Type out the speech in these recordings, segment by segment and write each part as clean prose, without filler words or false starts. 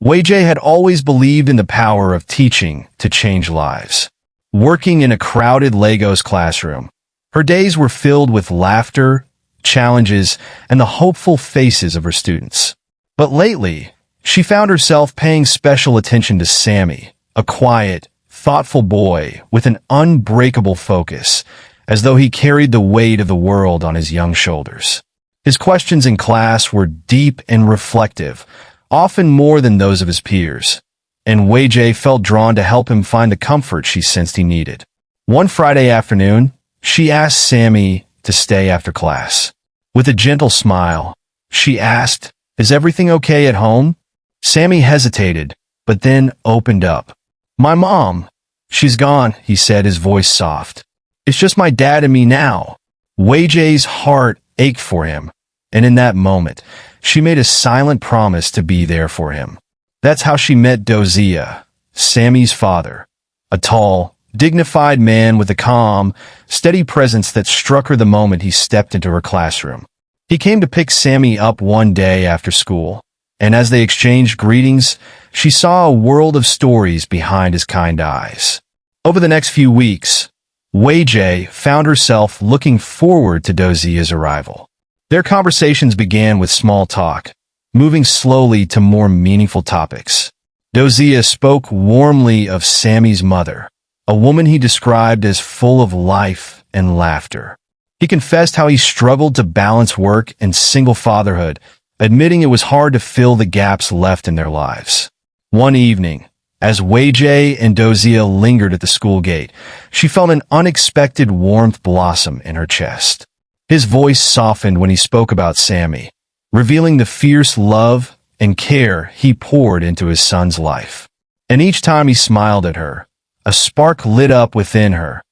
Wei had always believed in the power of teaching to change lives. Working in a crowded Legos classroom, her days were filled with laughter, challenges, and the hopeful faces of her students. But lately, she found herself paying special attention to Sammy, a quiet, thoughtful boy with an unbreakable focus, as though he carried the weight of the world on his young shoulders. His questions in class were deep and reflective, often more than those of his peers, and Wei felt drawn to help him find the comfort she sensed he needed. One Friday afternoon, she asked Sammy to stay after class. With a gentle smile, she asked, "Is everything okay at home?" Sammy hesitated, but then opened up. "My mom, she's gone," he said, his voice soft. "It's just my dad and me now." Wei's heart ached for him, and in that moment, she made a silent promise to be there for him. That's how she met Dozia, Sammy's father, a tall, dignified man with a calm, steady presence that struck her the moment he stepped into her classroom. He came to pick Sammy up one day after school, and as they exchanged greetings, she saw a world of stories behind his kind eyes. Over the next few weeks, Wei found herself looking forward to Dozia's arrival. Their conversations began with small talk, moving slowly to more meaningful topics. Dozia spoke warmly of Sammy's mother, a woman he described as full of life and laughter. He confessed how he struggled to balance work and single fatherhood, admitting it was hard to fill the gaps left in their lives. One evening, as Wei and Dozia lingered at the school gate, she felt an unexpected warmth blossom in her chest. His voice softened when he spoke about Sammy, revealing the fierce love and care he poured into his son's life. And each time he smiled at her, a spark lit up within her,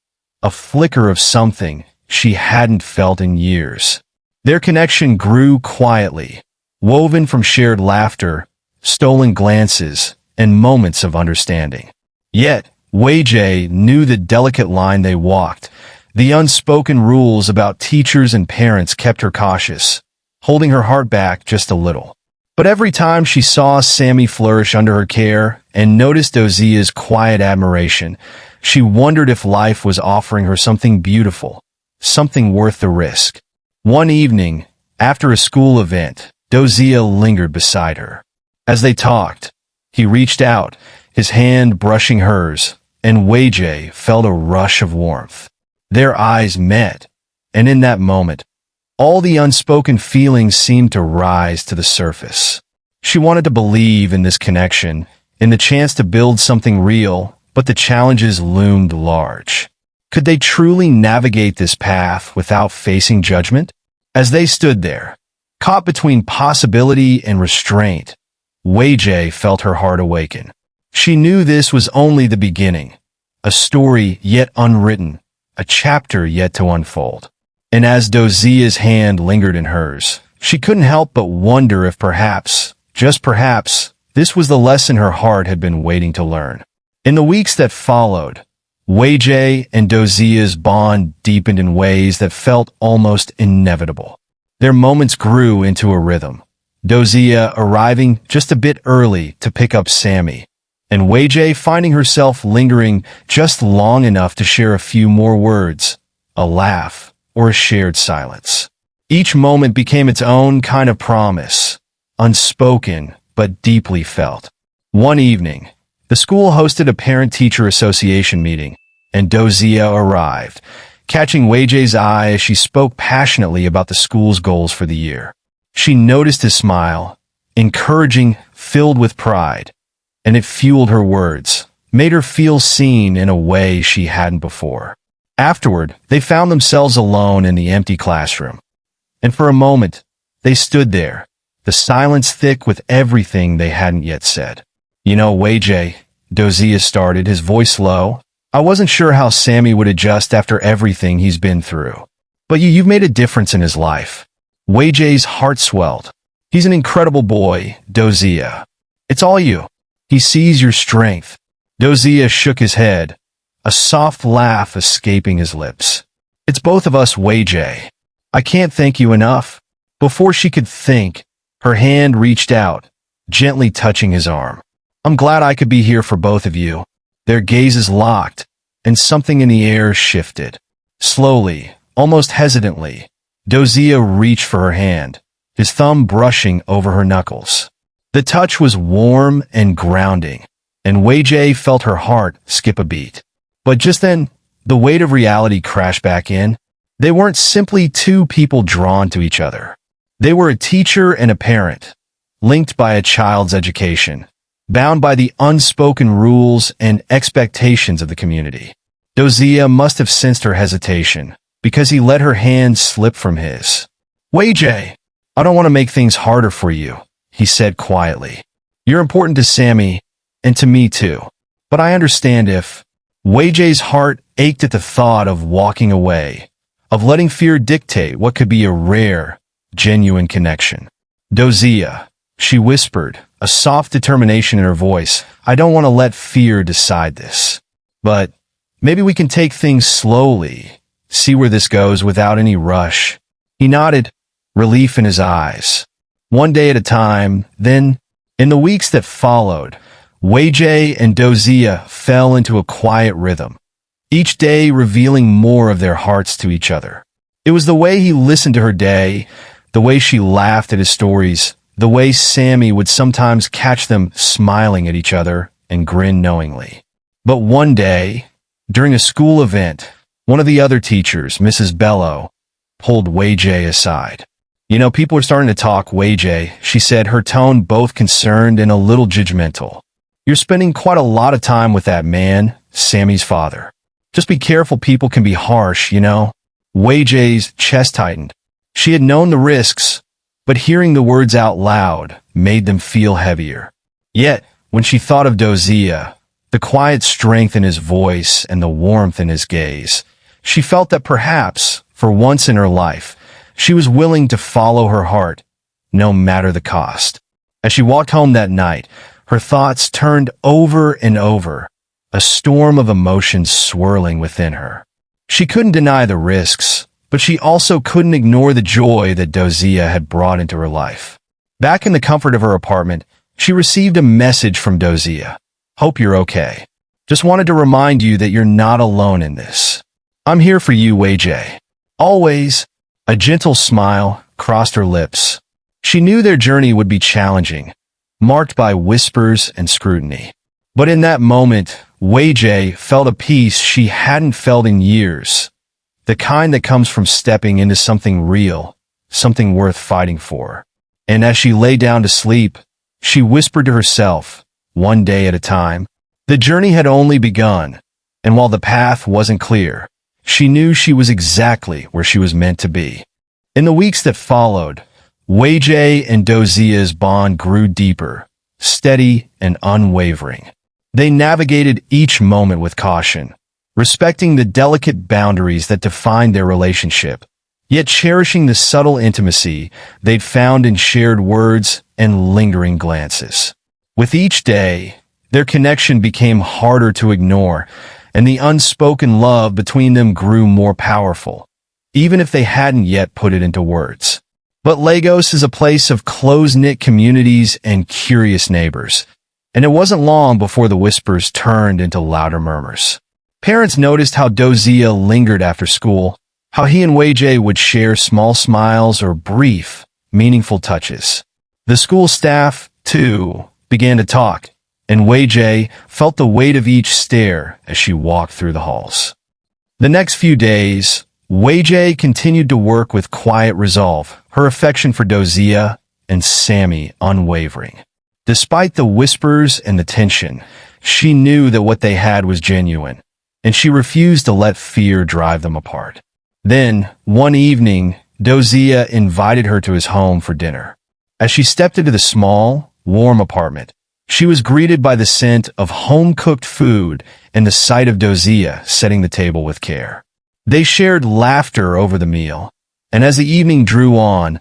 a flicker of something she hadn't felt in years. Their connection grew quietly, woven from shared laughter, stolen glances, and moments of understanding. Yet, Wei knew the delicate line they walked. The unspoken rules about teachers and parents kept her cautious, holding her heart back just a little. But every time she saw Sammy flourish under her care and noticed Dozia's quiet admiration, she wondered if life was offering her something beautiful, something worth the risk. One evening, after a school event, Dozia lingered beside her. As they talked, he reached out, his hand brushing hers, and Wei felt a rush of warmth. Their eyes met, and in that moment, all the unspoken feelings seemed to rise to the surface. She wanted to believe in this connection, in the chance to build something real, but the challenges loomed large. Could they truly navigate this path without facing judgment? As they stood there, caught between possibility and restraint, Wei felt her heart awaken. She knew this was only the beginning, a story yet unwritten, a chapter yet to unfold. And as Dozia's hand lingered in hers, she couldn't help but wonder if perhaps, just perhaps, this was the lesson her heart had been waiting to learn. In the weeks that followed, Wei and Dozia's bond deepened in ways that felt almost inevitable. Their moments grew into a rhythm, Dozia arriving just a bit early to pick up Sammy, and Wei finding herself lingering just long enough to share a few more words, a laugh, or a shared silence. Each moment became its own kind of promise, unspoken but deeply felt. One evening, the school hosted a parent-teacher association meeting, and Dozia arrived, catching Wei's eye as she spoke passionately about the school's goals for the year. She noticed his smile, encouraging, filled with pride, and it fueled her words, made her feel seen in a way she hadn't before. Afterward, they found themselves alone in the empty classroom. And for a moment, they stood there, the silence thick with everything they hadn't yet said. "You know, Wei," Dozia started, his voice low, "I wasn't sure how Sammy would adjust after everything he's been through. But you've made a difference in his life." Wei's heart swelled. "He's an incredible boy, Dozia. It's all you. He sees your strength." Dozia shook his head, a soft laugh escaping his lips. "It's both of us, Wei. I can't thank you enough." Before she could think, her hand reached out, gently touching his arm. "I'm glad I could be here for both of you." Their gazes locked, and something in the air shifted. Slowly, almost hesitantly, Dozier reached for her hand, his thumb brushing over her knuckles. The touch was warm and grounding, and Wei felt her heart skip a beat. But just then, the weight of reality crashed back in. They weren't simply two people drawn to each other. They were a teacher and a parent, linked by a child's education, bound by the unspoken rules and expectations of the community. Dozier must have sensed her hesitation, because he let her hand slip from his. "Wei, I don't want to make things harder for you," he said quietly. "You're important to Sammy, and to me too. But I understand if..." Wei's heart ached at the thought of walking away, of letting fear dictate what could be a rare, genuine connection. "Dozier," she whispered, a soft determination in her voice, "I don't want to let fear decide this. But maybe we can take things slowly, see where this goes without any rush." He nodded, relief in his eyes. One day at a time, then, in the weeks that followed, Wei and Dozier fell into a quiet rhythm, each day revealing more of their hearts to each other. It was the way he listened to her day, the way she laughed at his stories, the way Sammy would sometimes catch them smiling at each other and grin knowingly. But one day, during a school event, one of the other teachers, Mrs. Bello, pulled Wei aside. "You know, people are starting to talk, Wei," she said, her tone both concerned and a little judgmental. "You're spending quite a lot of time with that man, Sammy's father. Just be careful, people can be harsh, you know." Wei's chest tightened. She had known the risks, but hearing the words out loud made them feel heavier. Yet, when she thought of Dozier, the quiet strength in his voice and the warmth in his gaze, she felt that perhaps, for once in her life, she was willing to follow her heart, no matter the cost. As she walked home that night, her thoughts turned over and over, a storm of emotions swirling within her. She couldn't deny the risks, but she also couldn't ignore the joy that Dozier had brought into her life. Back in the comfort of her apartment, she received a message from Dozier. "Hope you're okay. Just wanted to remind you that you're not alone in this. I'm here for you, Wei. Always." A gentle smile crossed her lips. She knew their journey would be challenging, marked by whispers and scrutiny. But in that moment, Wei felt a peace she hadn't felt in years, the kind that comes from stepping into something real, something worth fighting for. And as she lay down to sleep, she whispered to herself, one day at a time. The journey had only begun, and while the path wasn't clear, she knew she was exactly where she was meant to be. In the weeks that followed, Wei and Dozier's bond grew deeper, steady and unwavering. They navigated each moment with caution, respecting the delicate boundaries that defined their relationship, yet cherishing the subtle intimacy they'd found in shared words and lingering glances. With each day, their connection became harder to ignore, and the unspoken love between them grew more powerful, even if they hadn't yet put it into words. But Lagos is a place of close-knit communities and curious neighbors, and it wasn't long before the whispers turned into louder murmurs. Parents noticed how Dozier lingered after school, how he and Wei would share small smiles or brief, meaningful touches. The school staff, too, began to talk, and Wei felt the weight of each stare as she walked through the halls. The next few days, Wei continued to work with quiet resolve, her affection for Dozier and Sammy unwavering. Despite the whispers and the tension, she knew that what they had was genuine, and she refused to let fear drive them apart. Then, one evening, Dozier invited her to his home for dinner. As she stepped into the small, warm apartment, she was greeted by the scent of home-cooked food and the sight of Dozier setting the table with care. They shared laughter over the meal, and as the evening drew on,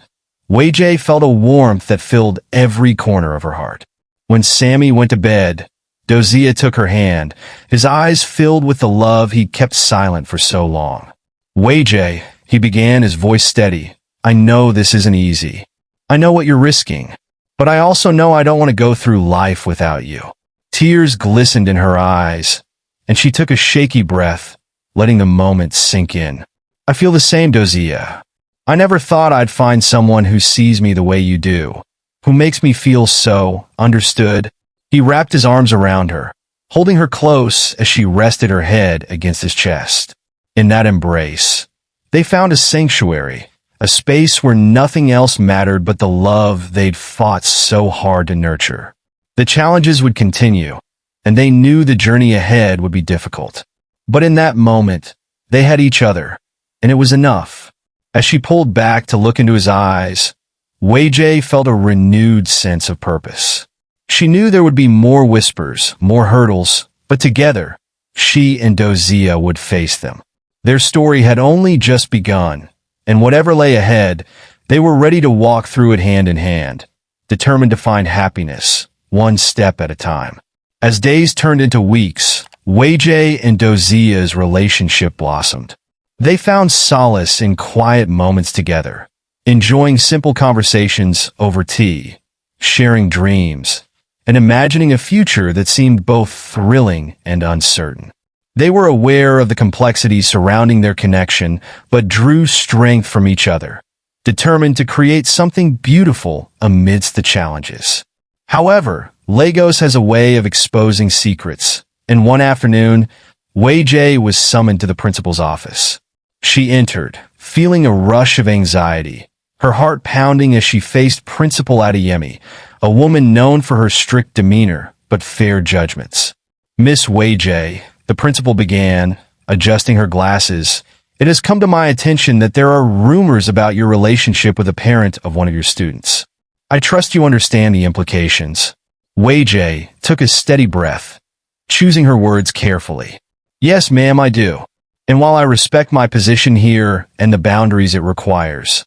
Wei felt a warmth that filled every corner of her heart. When Sammy went to bed, Dozier took her hand, his eyes filled with the love he'd kept silent for so long. "Wei," he began, his voice steady, "I know this isn't easy. I know what you're risking. But I also know I don't want to go through life without you." Tears glistened in her eyes, and she took a shaky breath, letting the moment sink in. "I feel the same, Dozier. I never thought I'd find someone who sees me the way you do, who makes me feel so understood." He wrapped his arms around her, holding her close as she rested her head against his chest. In that embrace, they found a sanctuary, a space where nothing else mattered but the love they'd fought so hard to nurture. The challenges would continue, and they knew the journey ahead would be difficult. But in that moment, they had each other, and it was enough. As she pulled back to look into his eyes, Wei Jie felt a renewed sense of purpose. She knew there would be more whispers, more hurdles, but together, she and Dozier would face them. Their story had only just begun, and whatever lay ahead, they were ready to walk through it hand in hand, determined to find happiness, one step at a time. As days turned into weeks, Wei Jie and Dozier's relationship blossomed. They found solace in quiet moments together, enjoying simple conversations over tea, sharing dreams, and imagining a future that seemed both thrilling and uncertain. They were aware of the complexities surrounding their connection, but drew strength from each other, determined to create something beautiful amidst the challenges. However, Lagos has a way of exposing secrets, and one afternoon, Wei Jie was summoned to the principal's office. She entered, feeling a rush of anxiety, her heart pounding as she faced Principal Adeyemi, a woman known for her strict demeanor but fair judgments. "Miss Wei Jie," the principal began, adjusting her glasses, "it has come to my attention that there are rumors about your relationship with a parent of one of your students. I trust you understand the implications." Wei Jie took a steady breath, choosing her words carefully. "Yes, ma'am, I do. And while I respect my position here and the boundaries it requires,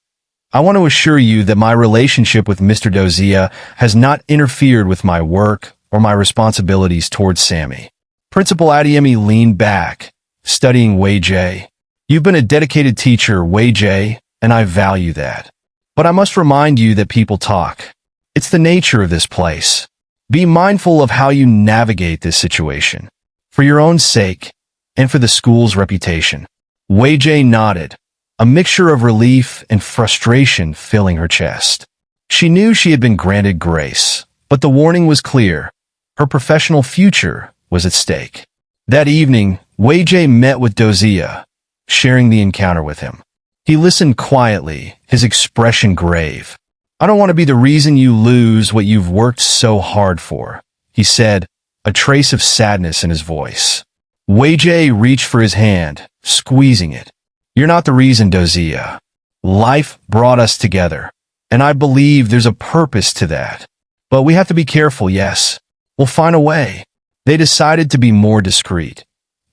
I want to assure you that my relationship with Mr. Dozier has not interfered with my work or my responsibilities towards Sammy." Principal Adeyemi leaned back, studying Wei Jie. "You've been a dedicated teacher, Wei Jie, and I value that. But I must remind you that people talk. It's the nature of this place. Be mindful of how you navigate this situation, for your own sake and for the school's reputation." Wei Jie nodded, a mixture of relief and frustration filling her chest. She knew she had been granted grace, but the warning was clear. Her professional future was at stake. That evening, Wei Jie met with Dozier, sharing the encounter with him. He listened quietly, his expression grave. "I don't want to be the reason you lose what you've worked so hard for," he said, a trace of sadness in his voice. Wei Jie reached for his hand, squeezing it. "You're not the reason, Dozier. Life brought us together, and I believe there's a purpose to that. But we have to be careful, yes. We'll find a way." They decided to be more discreet,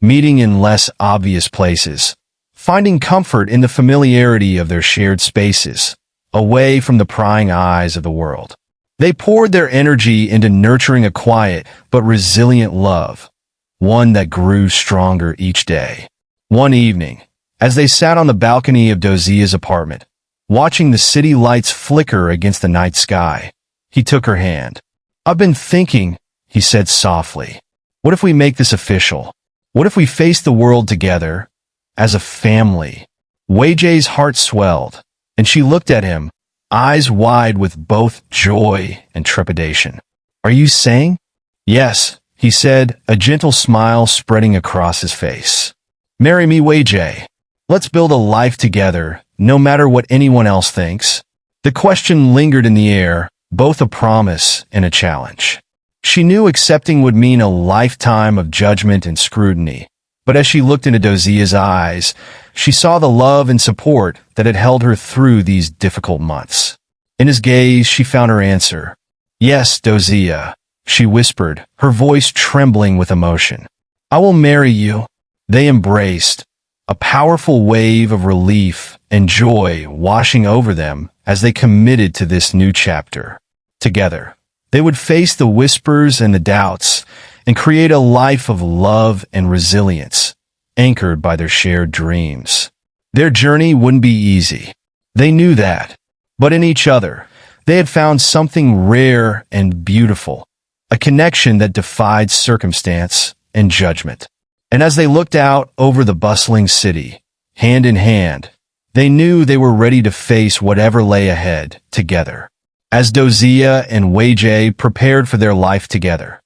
meeting in less obvious places, finding comfort in the familiarity of their shared spaces, away from the prying eyes of the world. They poured their energy into nurturing a quiet but resilient love, one that grew stronger each day. One evening, as they sat on the balcony of Dozier's apartment, watching the city lights flicker against the night sky, he took her hand. "I've been thinking," he said softly, "what if we make this official? What if we face the world together, as a family?" Wei Jie's heart swelled, and she looked at him, eyes wide with both joy and trepidation. "Are you saying?" "Yes," he said, a gentle smile spreading across his face. "Marry me, Wei Jie. Let's build a life together, no matter what anyone else thinks." The question lingered in the air, both a promise and a challenge. She knew accepting would mean a lifetime of judgment and scrutiny, but as she looked into Dozier's eyes, she saw the love and support that had held her through these difficult months. In his gaze, she found her answer. "Yes, Dozier," she whispered, her voice trembling with emotion. "I will marry you." They embraced, a powerful wave of relief and joy washing over them as they committed to this new chapter. Together, they would face the whispers and the doubts and create a life of love and resilience, anchored by their shared dreams. Their journey wouldn't be easy. They knew that, but in each other, They had found something rare and beautiful, a connection that defied circumstance and judgment. And as they looked out over the bustling city, hand in hand, they knew they were ready to face whatever lay ahead together. As Dozier and Weijie prepared for their life together,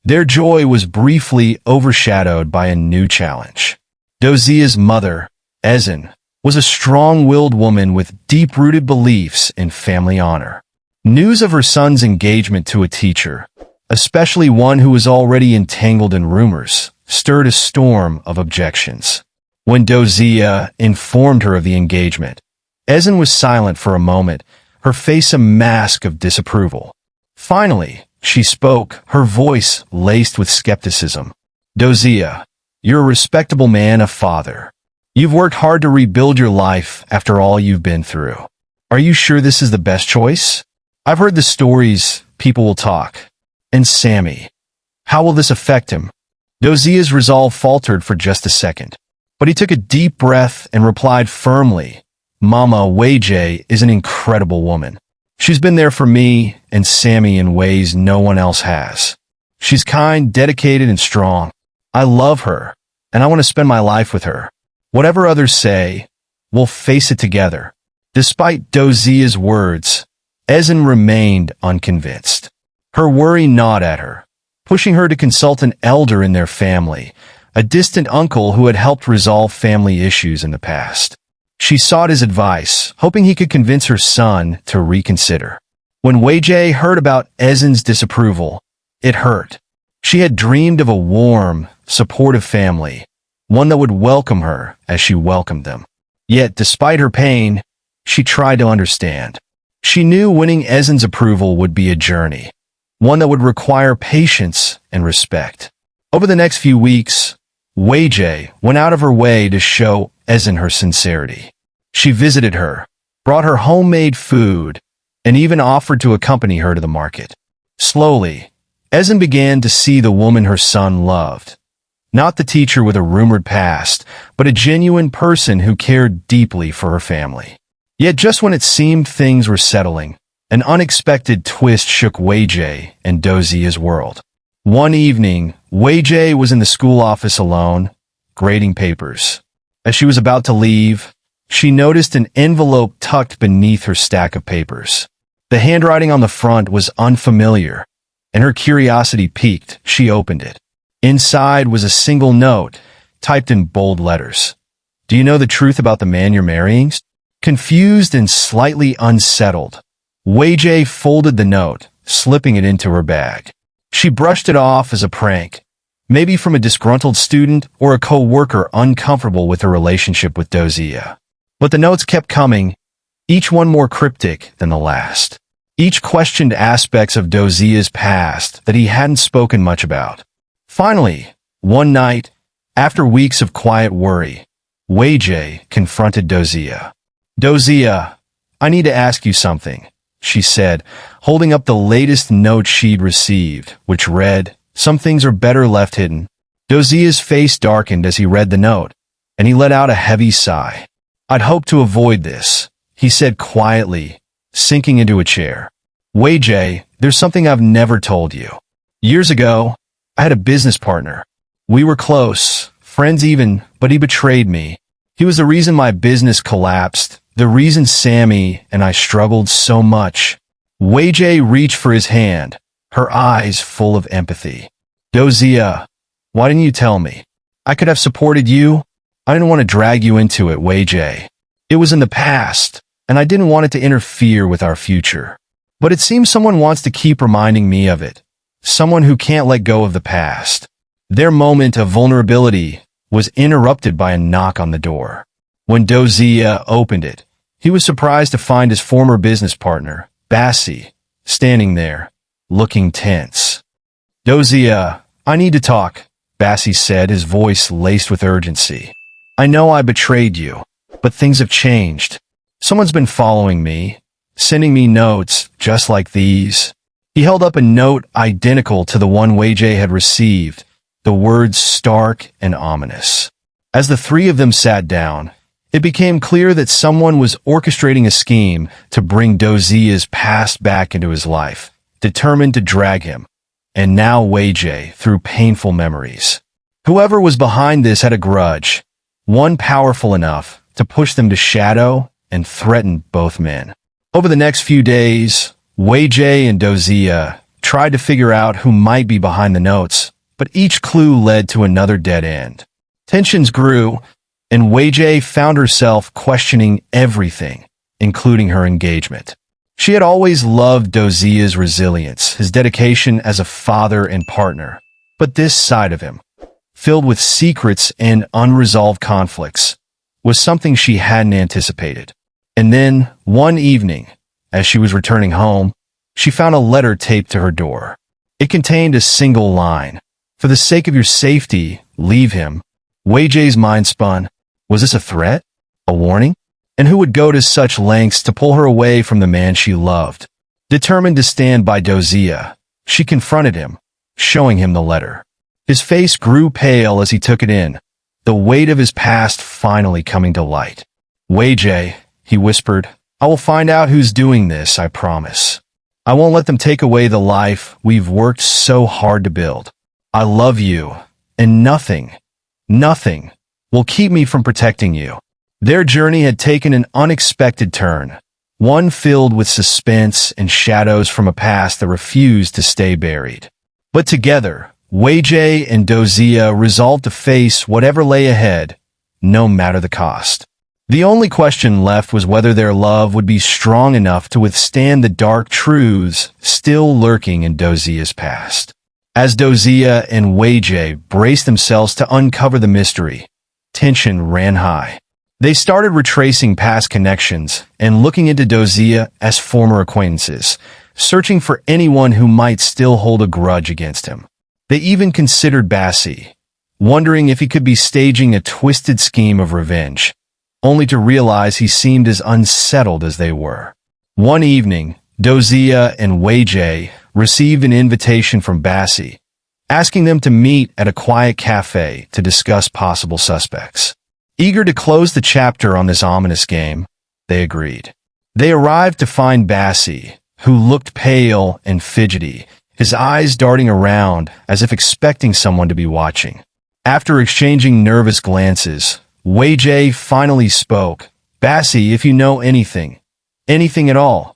their joy was briefly overshadowed by a new challenge. Dozier's mother, Ezin, was a strong-willed woman with deep-rooted beliefs in family honor. News of her son's engagement to a teacher, especially one who was already entangled in rumors, stirred a storm of objections. When Dozier informed her of the engagement, Ezin was silent for a moment, her face a mask of disapproval. Finally, she spoke, her voice laced with skepticism. "Dozier, you're a respectable man, a father. You've worked hard to rebuild your life after all you've been through. Are you sure this is the best choice? I've heard the stories, people will talk. And Sammy, how will this affect him?" Dozier's resolve faltered for just a second, but he took a deep breath and replied firmly, "Mama, Weijie is an incredible woman. She's been there for me and Sammy in ways no one else has. She's kind, dedicated, and strong. I love her, and I want to spend my life with her. Whatever others say, we'll face it together." Despite Dozier's words, Ezin remained unconvinced. Her worry gnawed at her, pushing her to consult an elder in their family, a distant uncle who had helped resolve family issues in the past. She sought his advice, hoping he could convince her son to reconsider. When Weijie heard about Ezin's disapproval, it hurt. She had dreamed of a warm, supportive family, one that would welcome her as she welcomed them. Yet, despite her pain, she tried to understand. She knew winning Ezin's approval would be a journey, one that would require patience and respect. Over the next few weeks, Weijie went out of her way to show Ezin her sincerity. She visited her, brought her homemade food, and even offered to accompany her to the market. Slowly, Ezin began to see the woman her son loved. Not the teacher with a rumored past, but a genuine person who cared deeply for her family. Yet just when it seemed things were settling, an unexpected twist shook Weijie and Dozier's world. One evening, Weijie was in the school office alone, grading papers. As she was about to leave, she noticed an envelope tucked beneath her stack of papers. The handwriting on the front was unfamiliar, and her curiosity piqued. She opened it. Inside was a single note, typed in bold letters. "Do you know the truth about the man you're marrying?" Confused and slightly unsettled, Weijie folded the note, slipping it into her bag. She brushed it off as a prank, maybe from a disgruntled student or a co-worker uncomfortable with her relationship with Dozier. But the notes kept coming, each one more cryptic than the last. Each questioned aspects of Dozier's past that he hadn't spoken much about. Finally, one night, after weeks of quiet worry, Weijie confronted Dozier. "Dozier, I need to ask you something," she said, holding up the latest note she'd received, which read, "Some things are better left hidden." Dozier's face darkened as he read the note, and he let out a heavy sigh. "I'd hoped to avoid this," he said quietly, sinking into a chair. "Weijie, there's something I've never told you. Years ago, I had a business partner. We were close, friends even, but he betrayed me. He was the reason my business collapsed, the reason Sammy and I struggled so much." Weijie reached for his hand, her eyes full of empathy. "Dozier, why didn't you tell me? I could have supported you. I didn't want to drag you into it, Weijie. It was in the past, and I didn't want it to interfere with our future. But it seems someone wants to keep reminding me of it. Someone who can't let go of the past." Their moment of vulnerability was interrupted by a knock on the door. When Dozier opened it, he was surprised to find his former business partner, Bassi, standing there, looking tense. "Dozier, I need to talk," Bassi said, his voice laced with urgency. "I know I betrayed you, but things have changed. Someone's been following me, sending me notes just like these." He held up a note identical to the one Weijie had received, the words stark and ominous. As the three of them sat down, It became clear that someone was orchestrating a scheme to bring Dozia's past back into his life, determined to drag him, and now Wei-Jie, through painful memories. Whoever was behind this had a grudge, one powerful enough to push them to shadow and threaten both men. Over the next few days, Wei-Jie and Dozia tried to figure out who might be behind the notes, but each clue led to another dead end. Tensions grew, and Wei-Jie found herself questioning everything, including her engagement. She had always loved Dozia's resilience, his dedication as a father and partner. But this side of him, filled with secrets and unresolved conflicts, was something she hadn't anticipated. And then, one evening, as she was returning home, she found a letter taped to her door. It contained a single line: "For the sake of your safety, leave him." Wei-Jie's mind spun. Was this a threat? A warning? And who would go to such lengths to pull her away from the man she loved? Determined to stand by Dozia, she confronted him, showing him the letter. His face grew pale as he took it in, the weight of his past finally coming to light. "Wei-Jie," he whispered, "I will find out who's doing this, I promise. I won't let them take away the life we've worked so hard to build. I love you, and nothing will keep me from protecting you." Their journey had taken an unexpected turn, one filled with suspense and shadows from a past that refused to stay buried. But together, Wei-Jie and Dozia resolved to face whatever lay ahead, no matter the cost. The only question left was whether their love would be strong enough to withstand the dark truths still lurking in Dozia's past. As Dozia and Wei-Jie braced themselves to uncover the mystery, tension ran high. They started retracing past connections and looking into Dozia as former acquaintances, searching for anyone who might still hold a grudge against him. They even considered Bassi, wondering if he could be staging a twisted scheme of revenge, only to realize he seemed as unsettled as they were. One evening, Dozia and Wei-Jie received an invitation from Bassi, asking them to meet at a quiet cafe to discuss possible suspects. Eager to close the chapter on this ominous game, they agreed. They arrived to find Bassi, who looked pale and fidgety, his eyes darting around as if expecting someone to be watching. After exchanging nervous glances, Wei-Jie finally spoke. "Bassi, if you know anything at all,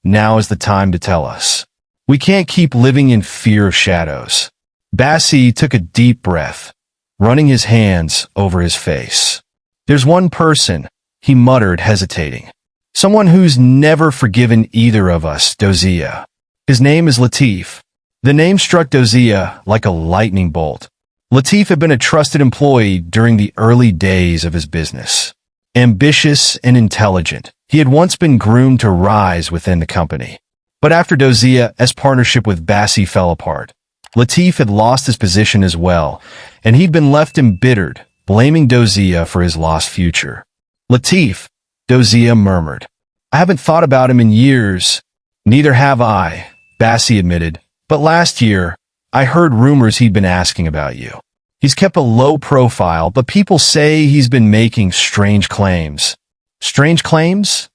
now is the time to tell us. We can't keep living in fear of shadows." Bassi took a deep breath, running his hands over his face. "There's one person," he muttered, hesitating. "Someone who's never forgiven either of us, Dozia. His name is Latif." The name struck Dozia like a lightning bolt. Latif had been a trusted employee during the early days of his business. Ambitious and intelligent, he had once been groomed to rise within the company. But after Dozia's partnership with Bassi fell apart, Latif had lost his position as well, and he'd been left embittered, blaming Dozia for his lost future. "Latif," Dozia murmured. "I haven't thought about him in years." "Neither have I," Bassi admitted. "But last year, I heard rumors he'd been asking about you. He's kept a low profile, but people say he's been making strange claims." "Strange claims?"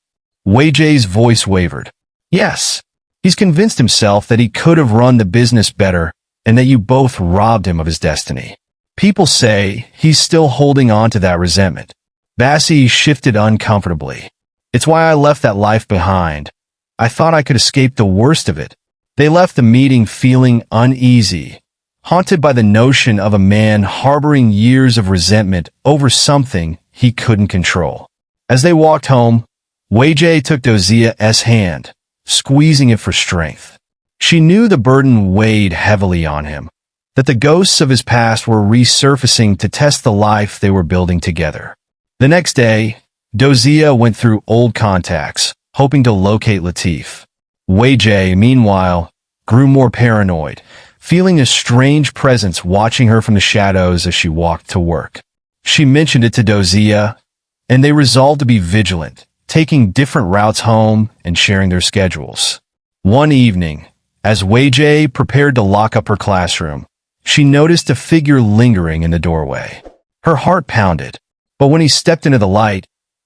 Wei-Jie's voice wavered. "Yes. He's convinced himself that he could have run the business better and that you both robbed him of his destiny. People say he's still holding on to that resentment." Bassi shifted uncomfortably. "It's why I left that life behind. I thought I could escape the worst of it." They left the meeting feeling uneasy, haunted by the notion of a man harboring years of resentment over something he couldn't control. As they walked home, Wei-Jie took Dozia's hand, squeezing it for strength. She knew the burden weighed heavily on him, that the ghosts of his past were resurfacing to test the life they were building together. The next day, Dozia went through old contacts, hoping to locate Latif. Wei-Jie, meanwhile, grew more paranoid, feeling a strange presence watching her from the shadows as she walked to work. She mentioned it to Dozia, and they resolved to be vigilant, taking different routes home and sharing their schedules. One evening, as Wei-Jie prepared to lock up her classroom, she noticed a figure lingering in the doorway. Her heart pounded, but when he stepped into the light,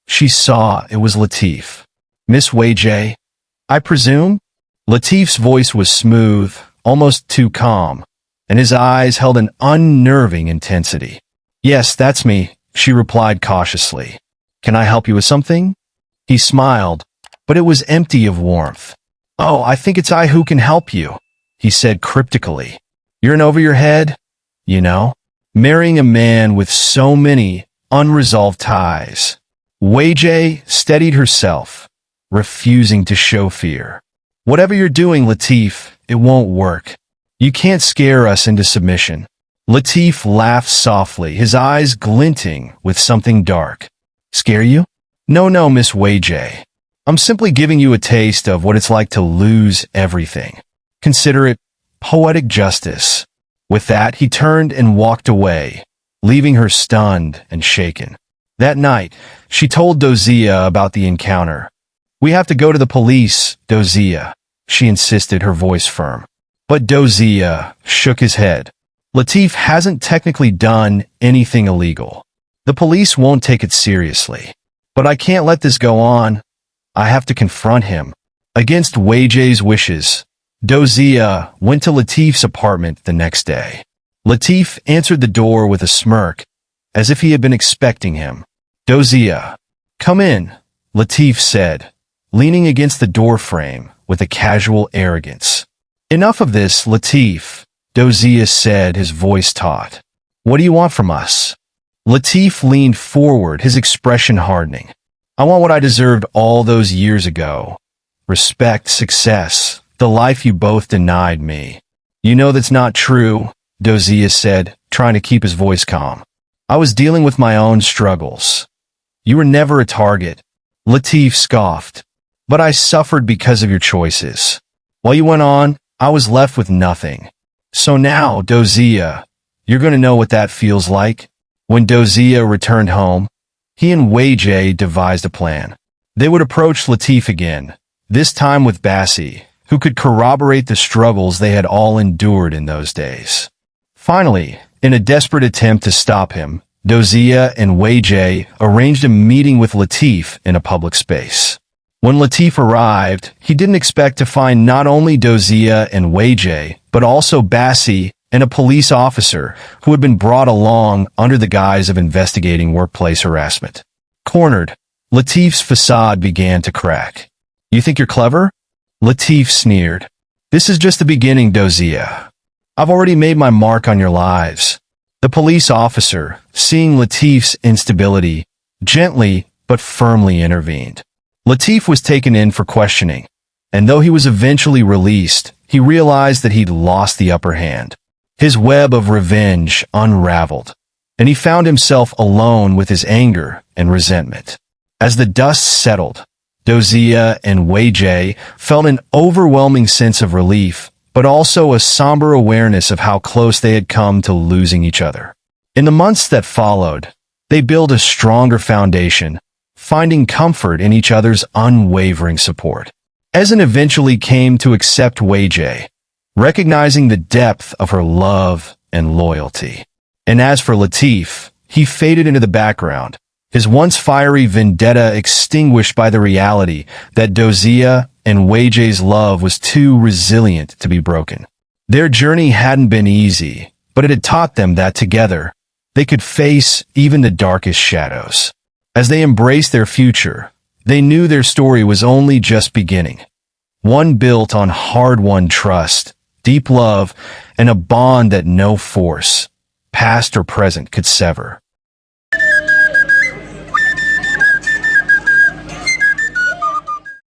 She saw it was Latif. "Miss Wei, I presume?" Latif's voice was smooth, almost too calm, and his eyes held an unnerving intensity. "Yes, that's me," she replied cautiously. "Can I help you with something?" He smiled, but it was empty of warmth. "Oh, I think it's I who can help you," he said cryptically. "You're in over your head, you know, marrying a man with so many unresolved ties." Wei steadied herself, refusing to show fear. "Whatever you're doing, Latif, it won't work. You can't scare us into submission." Latif laughed softly, his eyes glinting with something dark. "Scare you? No, Miss Wei. I'm simply giving you a taste of what it's like to lose everything. Consider it poetic justice." With that, he turned and walked away, leaving her stunned and shaken. That night, she told Dozia about the encounter. "We have to go to the police, Dozia," she insisted, her voice firm. But Dozia shook his head. "Latif hasn't technically done anything illegal. The police won't take it seriously. But I can't let this go on. I have to confront him." Against Wei's wishes, Dozia went to Latif's apartment the next day. Latif answered the door with a smirk, as if he had been expecting him. "Dozia, come in," Latif said, leaning against the doorframe with a casual arrogance. "Enough of this, Latif," Dozia said, his voice taut. "What do you want from us?" Latif leaned forward, his expression hardening. "I want what I deserved all those years ago. Respect, success, the life you both denied me." "You know that's not true," Dozia said, trying to keep his voice calm. "I was dealing with my own struggles. You were never a target." Latif scoffed. "But I suffered because of your choices. While you went on, I was left with nothing. So now, Dozia, you're going to know what that feels like." When Dozia returned home, he and Wei devised a plan. They would approach Latif again, this time with Bassi, who could corroborate the struggles they had all endured in those days. Finally, in a desperate attempt to stop him, Dozia and Wei arranged a meeting with Latif in a public space. When Latif arrived, he didn't expect to find not only Dozia and Wei, but also Bassi and a police officer who had been brought along under the guise of investigating workplace harassment. Cornered, Latif's facade began to crack. "You think you're clever?" Latif sneered. "This is just the beginning, Dozia. I've already made my mark on your lives." The police officer, seeing Latif's instability, gently but firmly intervened. Latif was taken in for questioning, and though he was eventually released, he realized that he'd lost the upper hand. His web of revenge unraveled, and he found himself alone with his anger and resentment. As the dust settled, Dozia and Wei felt an overwhelming sense of relief, but also a somber awareness of how close they had come to losing each other. In the months that followed, they built a stronger foundation, finding comfort in each other's unwavering support. Ezen eventually came to accept Wei, recognizing the depth of her love and loyalty. And as for Latif, he faded into the background, his once fiery vendetta extinguished by the reality that Dozia and Wei's love was too resilient to be broken. Their journey hadn't been easy, but it had taught them that together, they could face even the darkest shadows. As they embraced their future, they knew their story was only just beginning. One built on hard-won trust, deep love, and a bond that no force, past or present, could sever.